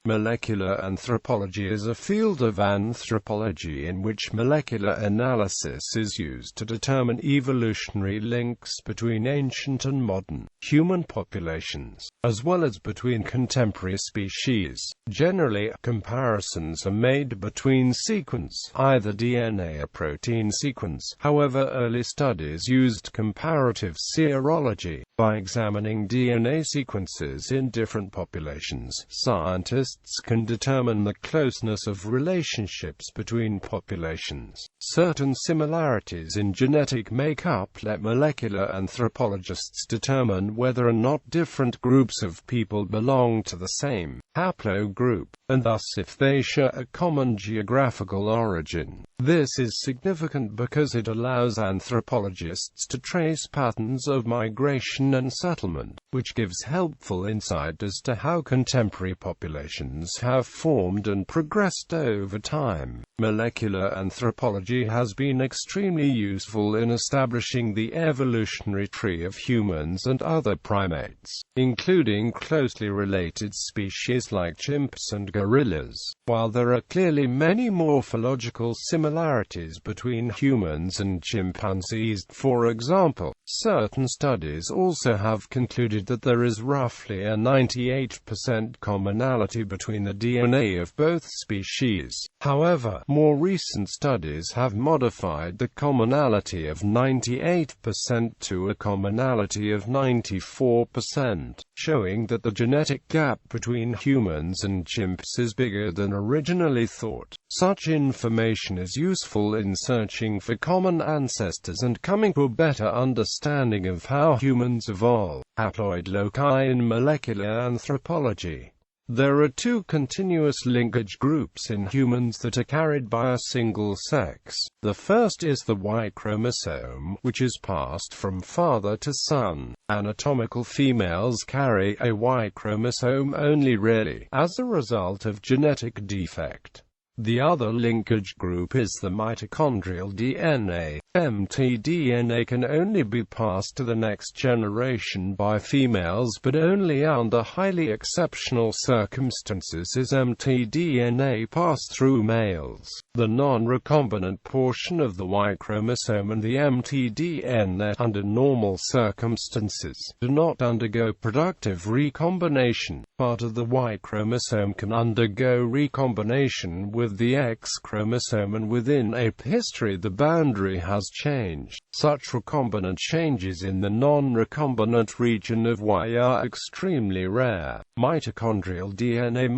Molecular anthropology is a field of anthropology in which molecular analysis is used to determine evolutionary links between ancient and modern human populations, as well as between contemporary species. Generally, comparisons are made between sequence, either DNA or protein sequence. However, early studies used comparative serology. By examining DNA sequences in different populations, scientists can determine the closeness of relationships between populations. Certain similarities in genetic makeup let molecular anthropologists determine whether or not different groups of people belong to the same haplogroup, and thus if they share a common geographical origin. This is significant because it allows anthropologists to trace patterns of migration and settlement, which gives helpful insight as to how contemporary populations have formed and progressed over time. Molecular anthropology has been extremely useful in establishing the evolutionary tree of humans and other primates, including closely related species like chimps and gorillas. While there are clearly many morphological similarities between humans and chimpanzees, for example, certain studies also have concluded that there is roughly a 98% commonality between the DNA of both species. However, more recent studies have modified the commonality of 98% to a commonality of 94%, showing that the genetic gap between humans and chimps is bigger than originally thought. Such information is useful in searching for common ancestors and coming to a better understanding of how humans evolve. Haploid loci in molecular anthropology. There are two continuous linkage groups in humans that are carried by a single sex. The first is the Y chromosome, which is passed from father to son. Anatomical females carry a Y chromosome only rarely, as a result of genetic defect. The other linkage group is the mitochondrial DNA. mtDNA can only be passed to the next generation by females, but only under highly exceptional circumstances is mtDNA passed through males. The non-recombinant portion of the Y chromosome and the mtDNA, under normal circumstances, do not undergo productive recombination. Part of the Y chromosome can undergo recombination with the X chromosome, and within ape history the boundary has changed. Such recombinant changes in the non-recombinant region of Y are extremely rare. Mitochondrial DNA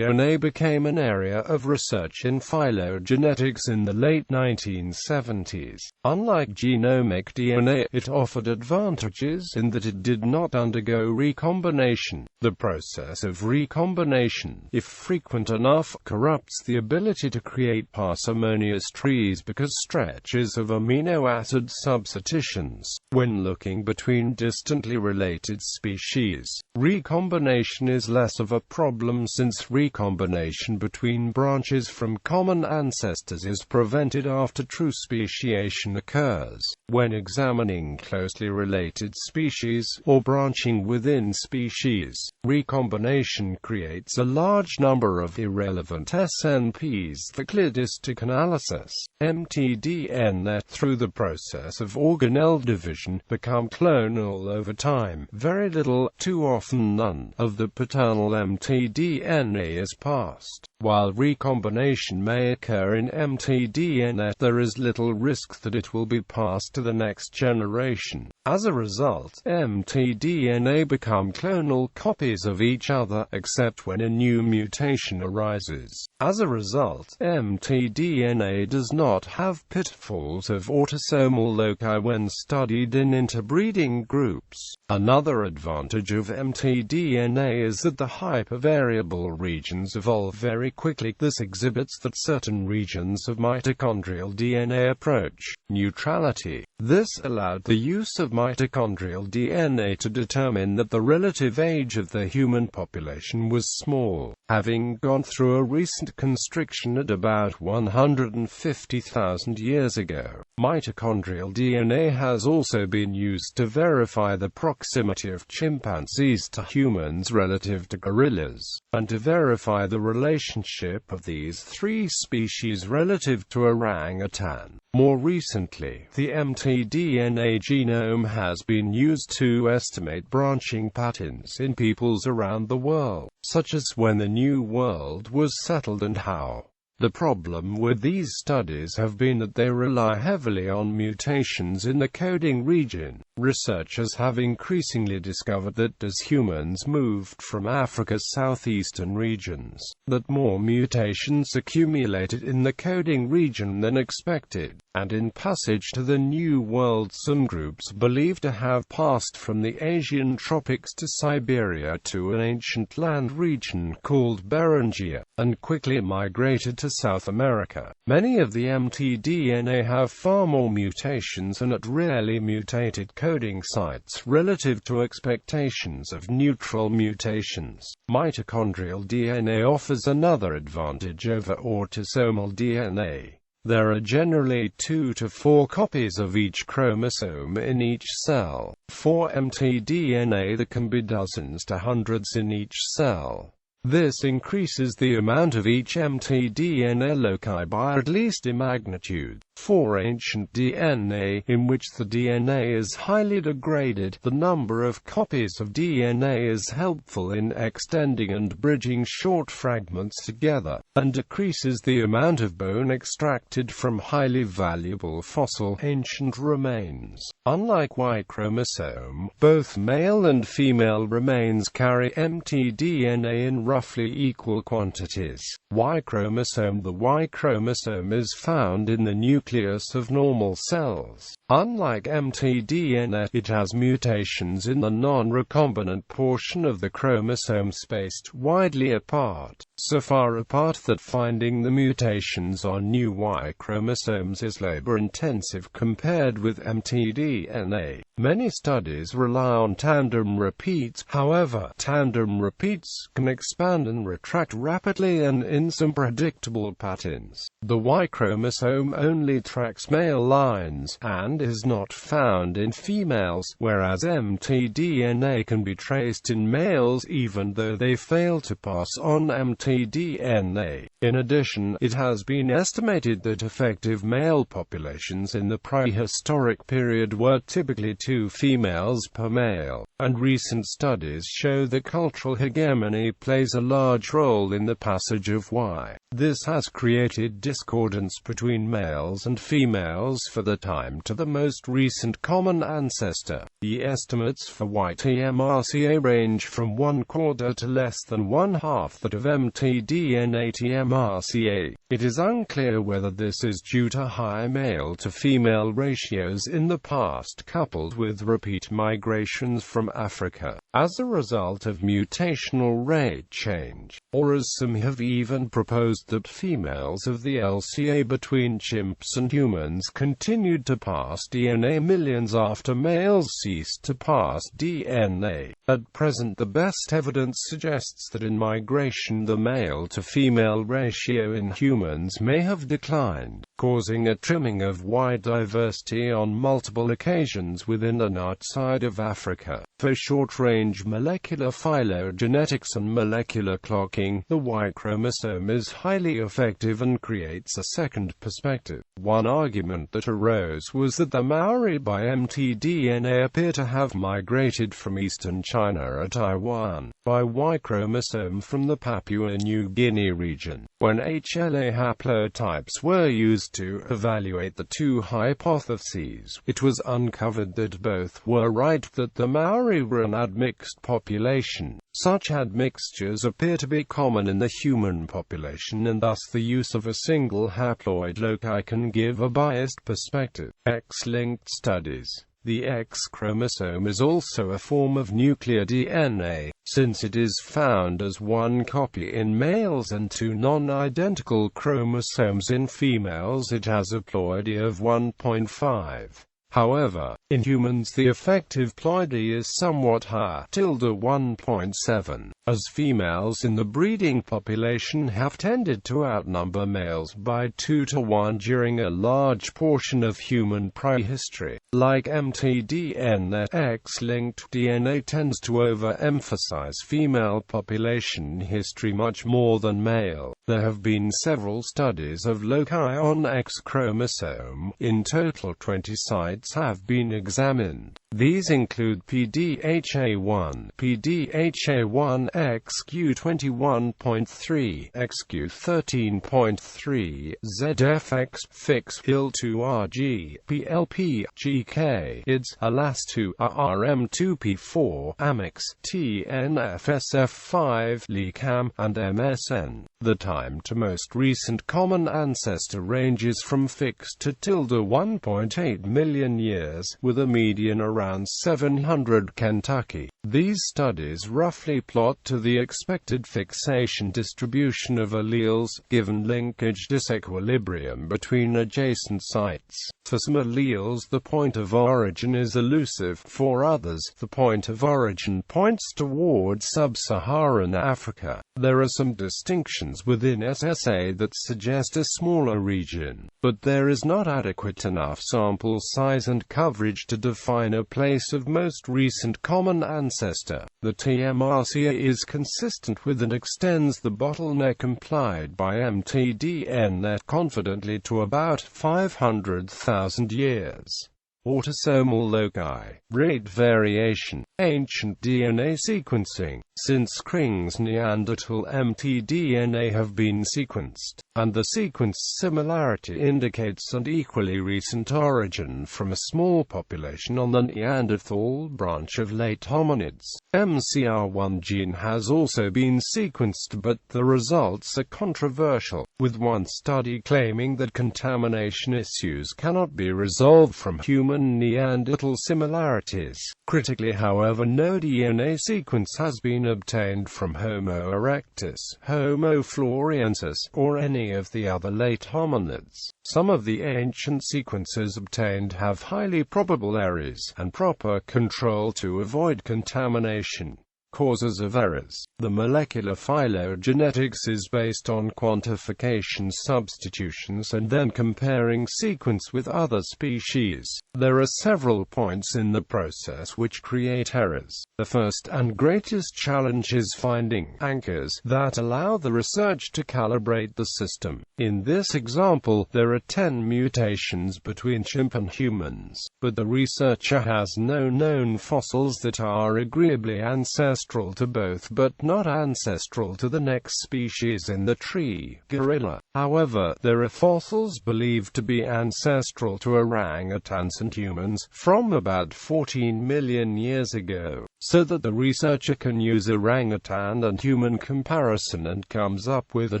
became an area of research in phylogenetics in the late 1970s. Unlike genomic DNA, it offered advantages in that it did not undergo recombination. The process of recombination, if frequent enough, corrupts the ability to create parsimonious trees because stretches of amino acid substitutions. When looking between distantly related species, recombination is less of a problem since recombination between branches from common ancestors is prevented after true speciation occurs. When examining closely related species, or branching within species, recombination creates a large number of irrelevant SNPs for cladistic analysis. mtDNA, through the process of organelle division, become clonal over time. Very little, too often none, of the paternal mtDNA is passed. While recombination may occur in mtDNA, there is little risk that it will be passed to the next generation. As a result, mtDNA become clonal copies of each other, except when a new mutation arises. As a result, mtDNA does not have pitfalls of autosomal loci when studied in interbreeding groups. Another advantage of mtDNA is that the hypervariable regions evolve very quickly. This exhibits that certain regions of mitochondrial DNA approach neutrality. This allowed the use of mitochondrial DNA to determine that the relative age of the human population was small, having gone through a recent constriction at about 150,000 years ago. Mitochondrial DNA has also been used to verify the proximity of chimpanzees to humans relative to gorillas, and to verify the relationship of these three species relative to orangutan. More recently, the mtDNA genome has been used to estimate branching patterns in peoples around the world, such as when the New World was settled and how. The problem with these studies have been that they rely heavily on mutations in the coding region. Researchers have increasingly discovered that as humans moved from Africa's southeastern regions, that more mutations accumulated in the coding region than expected, and in passage to the New World some groups believed to have passed from the Asian tropics to Siberia to an ancient land region called Beringia, and quickly migrated to South America. Many of the mtDNA have far more mutations and at rarely mutated coding sites relative to expectations of neutral mutations. Mitochondrial DNA offers another advantage over autosomal DNA. There are generally 2 to 4 copies of each chromosome in each cell. For mtDNA there can be dozens to hundreds in each cell. This increases the amount of each mtDNA loci by at least a magnitude. For ancient DNA, in which the DNA is highly degraded, the number of copies of DNA is helpful in extending and bridging short fragments together, and decreases the amount of bone extracted from highly valuable fossil ancient remains. Unlike Y chromosome, both male and female remains carry mtDNA in roughly equal quantities. Y chromosome. The Y chromosome is found in the nucleus of normal cells. Unlike mtDNA, it has mutations in the non-recombinant portion of the chromosome spaced widely apart, so far apart that finding the mutations on new Y chromosomes is labor-intensive compared with mtDNA. Many studies rely on tandem repeats. However, tandem repeats can expand and retract rapidly and in some predictable patterns. The Y chromosome only tracks male lines, and is not found in females, whereas mtDNA can be traced in males even though they fail to pass on mtDNA. In addition, it has been estimated that effective male populations in the prehistoric period were typically 2 females per male, and recent studies show that cultural hegemony plays a large role in the passage of Y. This has created discordance between males and females for the time to the most recent common ancestor. The estimates for YTMRCA range from 1/4 to less than 1/2 that of mtDNA TMRCA. It is unclear whether this is due to high male-to-female ratios in the past coupled with repeat migrations from Africa, as a result of mutational rate change, or as some have even proposed that females of the LCA between chimps and humans continued to pass DNA millions after males ceased to pass DNA. At present, the best evidence suggests that in migration the male-to-female ratio in humans may have declined, causing a trimming of Y diversity on multiple occasions within and outside of Africa. For short-range molecular phylogenetics and molecular clocking, the Y chromosome is highly effective and creates a second perspective. One argument that arose was that the Maori by mtDNA appear to have migrated from eastern China or Taiwan by Y chromosome from the Papua New Guinea region. When HLA haplotypes were used to evaluate the 2 hypotheses, it was uncovered that both were right, that the Maori were an admixed population. Such admixtures appear to be common in the human population, and thus the use of a single haploid loci can give a biased perspective. X-linked studies. The X chromosome is also a form of nuclear DNA, since it is found as 1 copy in males and 2 non-identical chromosomes in females. It has a ploidy of 1.5. However, in humans the effective ploidy is somewhat higher, 1.7, as females in the breeding population have tended to outnumber males by 2 to 1 during a large portion of human prehistory. Like mtDNA, Xlinked DNA tends to overemphasize female population history much more than male. There have been several studies of loci on X chromosome. In total 20 sites have been examined. These include PDHA1, PDHA1, XQ21.3, XQ13.3, ZFX, FIX, IL2RG, PLP, GK, IDS, ALAS2, RM2P4, AMIX, TNFSF5, LECAM, and MSN. The time to most recent common ancestor ranges from FIX to 1.8 million years, with a median around 700 Kentucky. These studies roughly plot to the expected fixation distribution of alleles, given linkage disequilibrium between adjacent sites. For some alleles the point of origin is elusive, for others, the point of origin points toward sub-Saharan Africa. There are some distinctions within SSA that suggest a smaller region, but there is not adequate enough sample size and coverage to define a place of most recent common ancestor. The TMRC is consistent with and extends the bottleneck implied by mtDNA confidently to about 500,000 years. Autosomal loci, rate variation, ancient DNA sequencing. Since Kring's Neanderthal mtDNA have been sequenced, and the sequence similarity indicates an equally recent origin from a small population on the Neanderthal branch of late hominids. MCR1 gene has also been sequenced, but the results are controversial, with one study claiming that contamination issues cannot be resolved from human Neanderthal similarities. Critically, however, no DNA sequence has been obtained from Homo erectus, Homo floresiensis, or any of the other late hominids. Some of the ancient sequences obtained have highly probable errors and proper control to avoid contamination. Causes of errors. The molecular phylogenetics is based on quantification substitutions and then comparing sequence with other species. There are several points in the process which create errors. The first and greatest challenge is finding anchors that allow the research to calibrate the system. In this example, there are 10 mutations between chimp and humans, but the researcher has no known fossils that are agreeably ancestral to both but not ancestral to the next species in the tree, gorilla. However, there are fossils believed to be ancestral to orangutans and humans from about 14 million years ago, so that the researcher can use orangutan and human comparison and comes up with a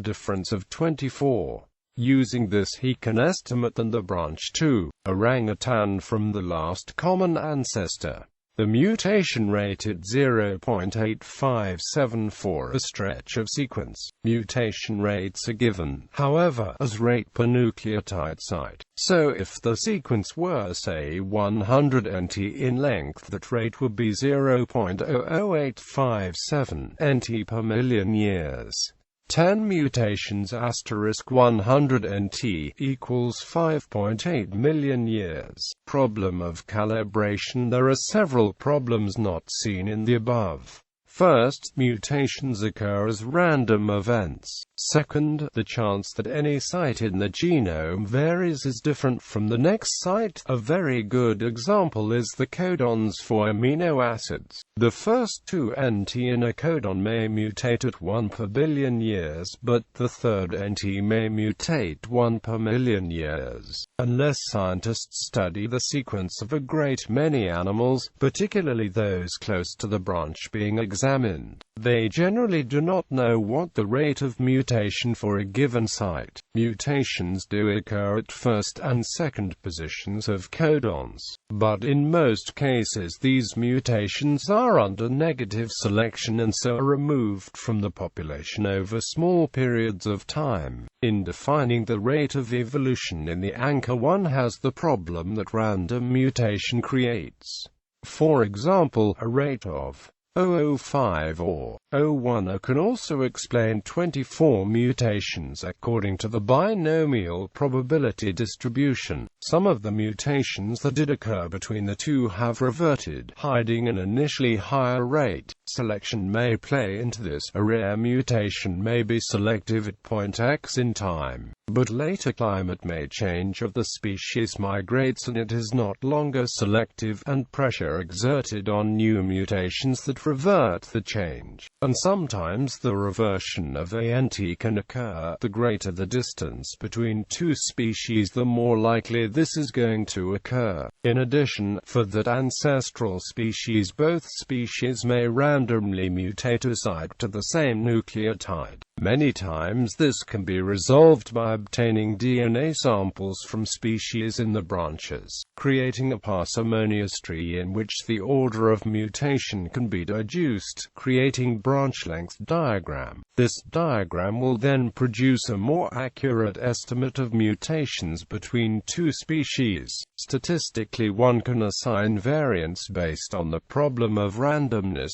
difference of 24. Using this he can estimate the branch to orangutan from the last common ancestor. The mutation rate at 0.8574 for a stretch of sequence. Mutation rates are given, however, as rate per nucleotide site. So if the sequence were, say, 100 nt in length, that rate would be 0.00857 nt per million years. 10 mutations * 100 nt equals 5.8 million years. Problem of calibration. There are several problems not seen in the above. First, mutations occur as random events. Second, the chance that any site in the genome varies is different from the next site. A very good example is the codons for amino acids. The first 2 nt in a codon may mutate at 1 per billion years, but the third nt may mutate 1 per million years. Unless scientists study the sequence of a great many animals, particularly those close to the branch being examined, examined. They generally do not know what the rate of mutation for a given site. Mutations do occur at first and second positions of codons, but in most cases these mutations are under negative selection and so are removed from the population over small periods of time. In defining the rate of evolution in the anchor, one has the problem that random mutation creates. For example, a rate of 0.005 or 0.01 can also explain 24 mutations according to the binomial probability distribution. Some of the mutations that did occur between the two have reverted, hiding an initially higher rate. Selection may play into this. A rare mutation may be selective at point X in time, but later climate may change or the species migrates and it is not longer selective, and pressure exerted on new mutations that revert the change. And sometimes the reversion of ANT can occur. The greater the distance between two species, the more likely this is going to occur. In addition, for that ancestral species, both species may randomly mutate a site to the same nucleotide. Many times this can be resolved by obtaining DNA samples from species in the branches, creating a parsimonious tree in which the order of mutation can be deduced, creating branch length diagram. This diagram will then produce a more accurate estimate of mutations between two species. Statistically, one can assign variance based on the problem of randomness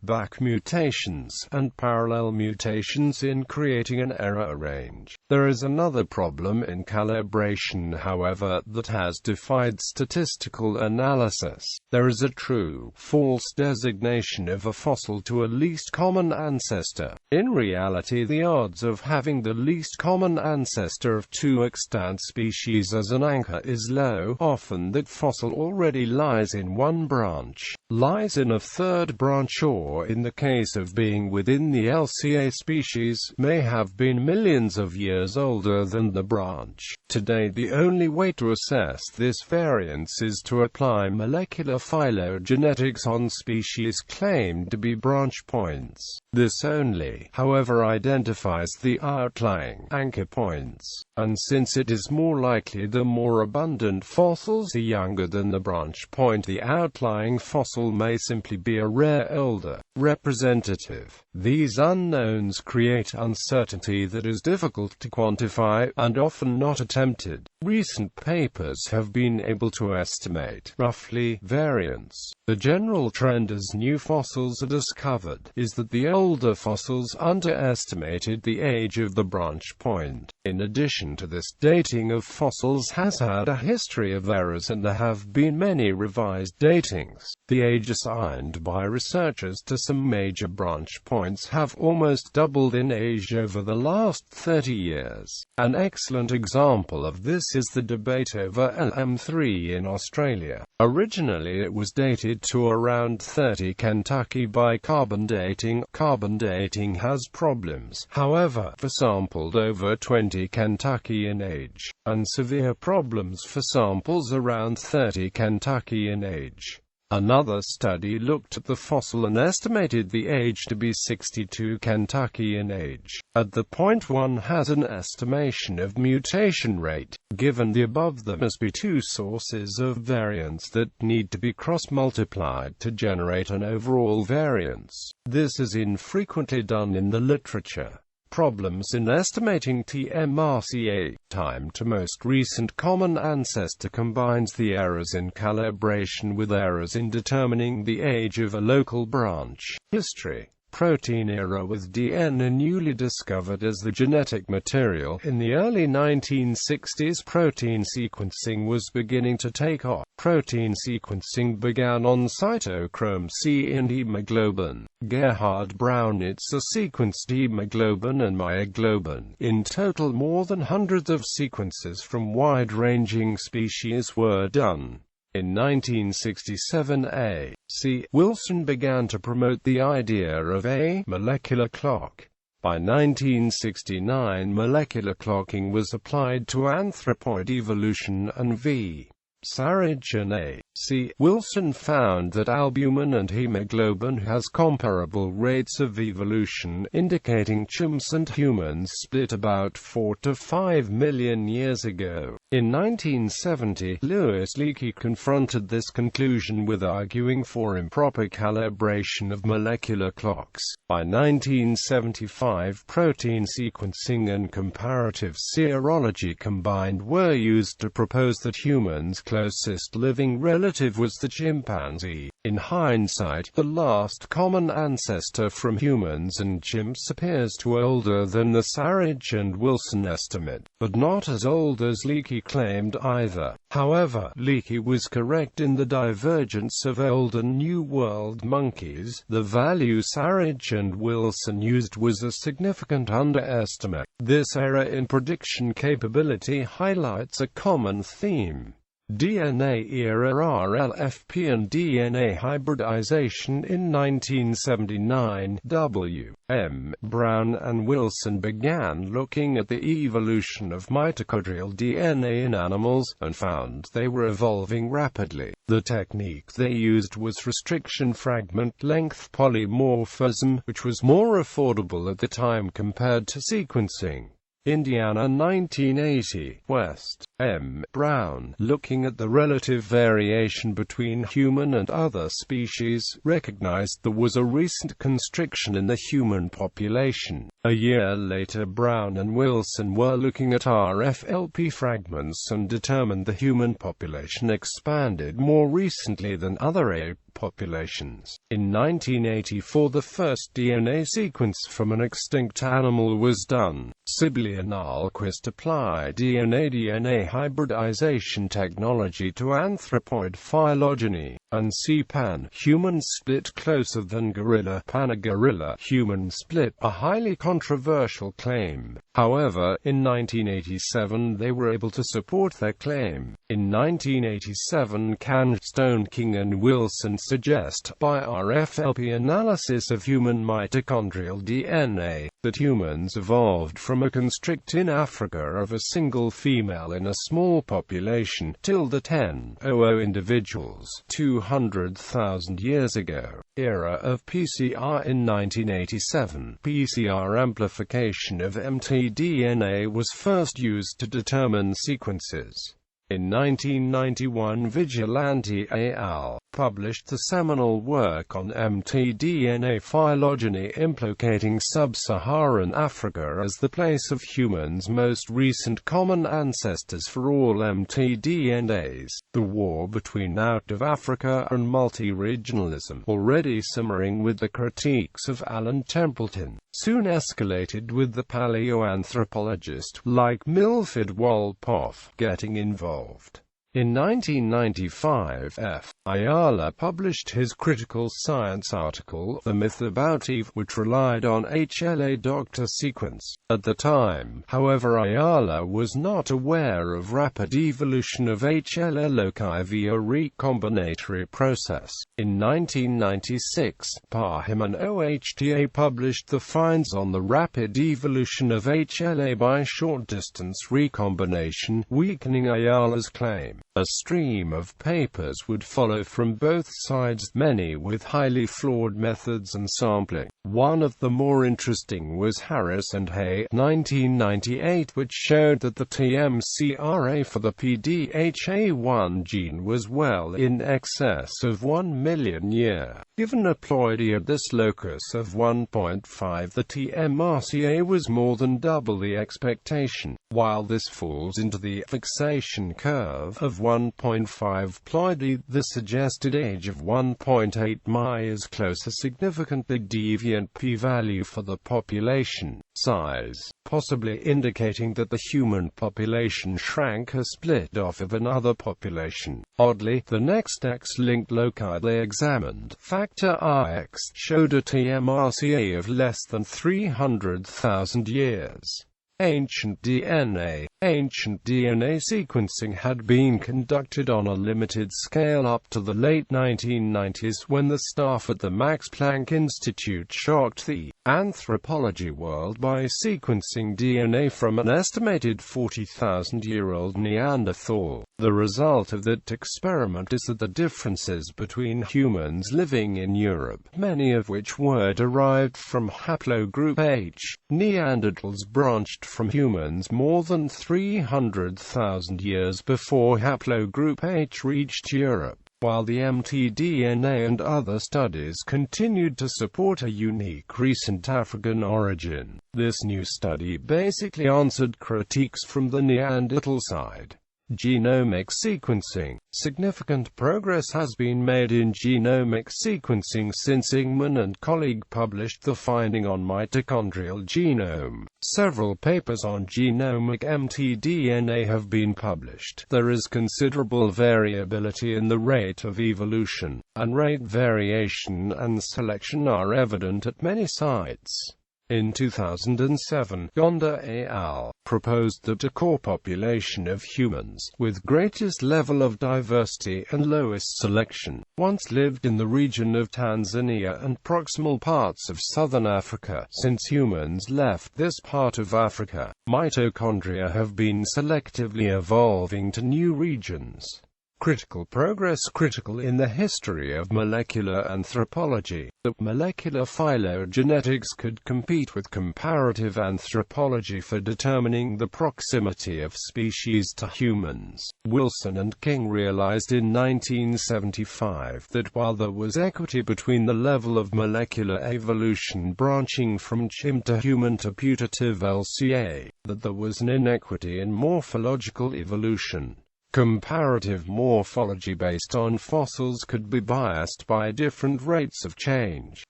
back mutations and parallel mutations in creating an error range. There is another problem in calibration, however, that has defied statistical analysis. There is a true-false designation of a fossil to a least common ancestor. In reality, the odds of having the least common ancestor of two extant species as an anchor is low. Often that fossil already lies in one branch, lies in a third branch, or in the case of being within the LCA species, may have been millions of years older than the branch. Today, the only way to assess this variance is to apply molecular phylogenetics on species claimed to be branch points. This only, however, identifies the outlying anchor points, and since it is more likely the more abundant fossils are younger than the branch point, the outlying fossil may simply be a rare older representative. These unknowns create uncertainty that is difficult to quantify, and often not attempted. Recent papers have been able to estimate, roughly, variance. The general trend as new fossils are discovered is that the older fossils underestimated the age of the branch point. In addition to this, dating of fossils has had a history of errors and there have been many revised datings. The age assigned by researchers to some major branch points have almost doubled in age over the last 30 years. An excellent example of this is the debate over LM3 in Australia. Originally it was dated to around 30 Kentucky by carbon dating. Carbon dating has problems, however, for sampled over 20 Kentucky in age, and severe problems for samples around 30 Kentucky in age. Another study looked at the fossil and estimated the age to be 62 Kentucky in age. At the point one has an estimation of mutation rate. Given the above, there must be two sources of variance that need to be cross-multiplied to generate an overall variance. This is infrequently done in the literature. Problems in estimating TMRCA, time to most recent common ancestor, combines the errors in calibration with errors in determining the age of a local branch. History. Protein era with DNA newly discovered as the genetic material. In the early 1960s, protein sequencing was beginning to take off. Protein sequencing began on cytochrome C and hemoglobin. Gerhard Braunitzer sequenced hemoglobin and myoglobin. In total, more than hundreds of sequences from wide-ranging species were done. In 1967, A.C. Wilson began to promote the idea of a molecular clock. By 1969, molecular clocking was applied to anthropoid evolution, and V. Sarich and A. C. Wilson found that albumin and hemoglobin has comparable rates of evolution, indicating chimps and humans split about 4 to 5 million years ago. In 1970, Louis Leakey confronted this conclusion with arguing for improper calibration of molecular clocks. By 1975, protein sequencing and comparative serology combined were used to propose that humans' closest living relative was the chimpanzee. In hindsight, the last common ancestor from humans and chimps appears to be older than the Sarich and Wilson estimate, but not as old as Leakey claimed either. However, Leakey was correct in the divergence of Old and New World monkeys. The value Sarich and Wilson used was a significant underestimate. This error in prediction capability highlights a common theme: DNA era RLFP and DNA hybridization. In 1979, W. M. Brown and Wilson began looking at the evolution of mitochondrial DNA in animals, and found they were evolving rapidly. The technique they used was restriction fragment length polymorphism, which was more affordable at the time compared to sequencing. Indiana, 1980. West. M. Brown, looking at the relative variation between human and other species, recognized there was a recent constriction in the human population. A year later, Brown and Wilson were looking at RFLP fragments and determined the human population expanded more recently than other ape populations. In 1984, the first DNA sequence from an extinct animal was done. Sibley and Ahlquist applied DNA hybridization technology to anthropoid phylogeny, and C-Pan, human split closer than gorilla, Panagorilla, human split, a highly controversial claim. However, in 1987 they were able to support their claim. In 1987, Stone, King and Wilson suggest, by RFLP analysis of human mitochondrial DNA, that humans evolved from a constrict in Africa of a single female in a small population, till the 10,000 individuals, 200,000 years ago. Era of PCR. In 1987, PCR amplification of mtDNA was first used to determine sequences. In 1991, Vigilante et al. Published the seminal work on mtDNA phylogeny, implicating sub-Saharan Africa as the place of humans' most recent common ancestors for all mtDNAs. The war between out of Africa and multi-regionalism, already simmering with the critiques of Alan Templeton, soon escalated with the paleoanthropologist, like Milford Wolpoff, getting involved. In 1995, F. Ayala published his critical science article, The Myth About Eve, which relied on HLA doctor sequence. At the time, however, Ayala was not aware of rapid evolution of HLA loci via recombinatory process. In 1996, Parham and OHTA published the finds on the rapid evolution of HLA by short-distance recombination, weakening Ayala's claim. A stream of papers would follow from both sides, many with highly flawed methods and sampling. One of the more interesting was Harris and Hay, 1998, which showed that the TMCRA for the PDHA1 gene was well in excess of 1 million year. Given a ploidy at this locus of 1.5, the TMRCA was more than double the expectation. While this falls into the fixation curve of 1.5 ploidy, the suggested age of 1.8 Mi is close, a significantly deviant p-value for the population size, possibly indicating that the human population shrank or split off of another population. Oddly, the next X-linked loci they examined, factor Ix, showed a TMRCA of less than 300,000 years. Ancient DNA. Ancient DNA sequencing had been conducted on a limited scale up to the late 1990s when the staff at the Max Planck Institute shocked the anthropology world by sequencing DNA from an estimated 40,000-year-old Neanderthal. The result of that experiment is that the differences between humans living in Europe, many of which were derived from haplogroup H, Neanderthals branched from humans more than 300,000 years before haplogroup H reached Europe, while the mtDNA and other studies continued to support a unique recent African origin. This new study basically answered critiques from the Neanderthal side. Genomic sequencing. Significant progress has been made in genomic sequencing since Ingman and colleague published the finding on mitochondrial genome. Several papers on genomic mtDNA have been published. There is considerable variability in the rate of evolution, and rate variation and selection are evident at many sites. In 2007, Gonda et al. Proposed that the core population of humans, with greatest level of diversity and lowest selection, once lived in the region of Tanzania and proximal parts of southern Africa. Since humans left this part of Africa, mitochondria have been selectively evolving to new regions. Critical progress. Critical in the history of molecular anthropology, that molecular phylogenetics could compete with comparative anthropology for determining the proximity of species to humans. Wilson and King realized in 1975 that while there was equity between the level of molecular evolution branching from chimp to human to putative LCA, that there was an inequity in morphological evolution. Comparative morphology based on fossils could be biased by different rates of change.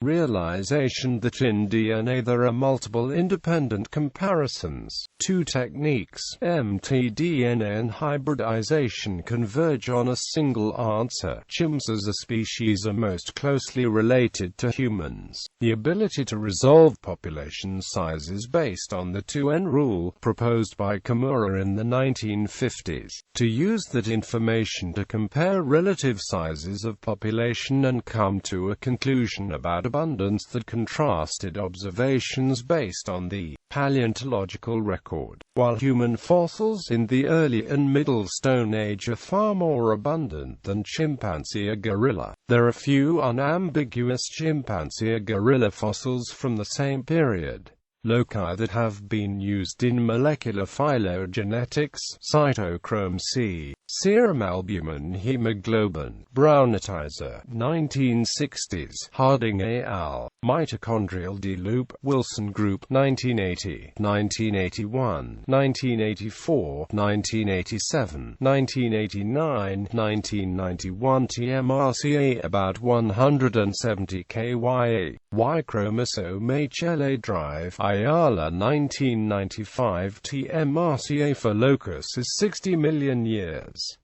Realization that in DNA there are multiple independent comparisons. Two techniques, mtDNA and hybridization, converge on a single answer. Chimps as a species are most closely related to humans. The ability to resolve population sizes based on the 2n rule, proposed by Kimura in the 1950s, to use that information to compare relative sizes of population and come to a conclusion about abundance that contrasted observations based on the paleontological record. While human fossils in the early and middle Stone Age are far more abundant than chimpanzee or gorilla, there are few unambiguous chimpanzee or gorilla fossils from the same period. Loci that have been used in molecular phylogenetics: cytochrome C, serum albumin, hemoglobin, Brownitizer, 1960s, Harding et al., mitochondrial D loop, Wilson Group, 1980, 1981, 1984, 1987, 1989, 1991, TMRCA about 170 kya, Y-chromosome HLA drive, Ayala 1995, TMRCA for locus is 60 million years.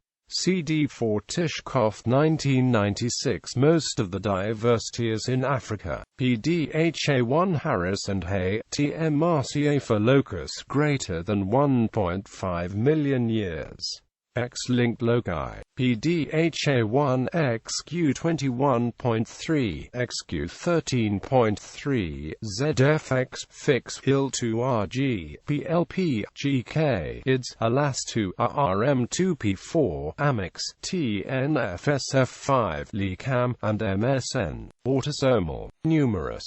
CD4 Tishkoff 1996. Most of the diversity is in Africa. PDHA1 Harris and Hay, TMRCA for locus greater than 1.5 million years. Xlinked loci, PDHA1 XQ21.3, XQ13.3, ZFX, FIX, IL2RG, PLP, GK, IDS, ALAS2, RM2P4, AMIX, TNFSF5, LECAM, and MSN. Autosomal, numerous.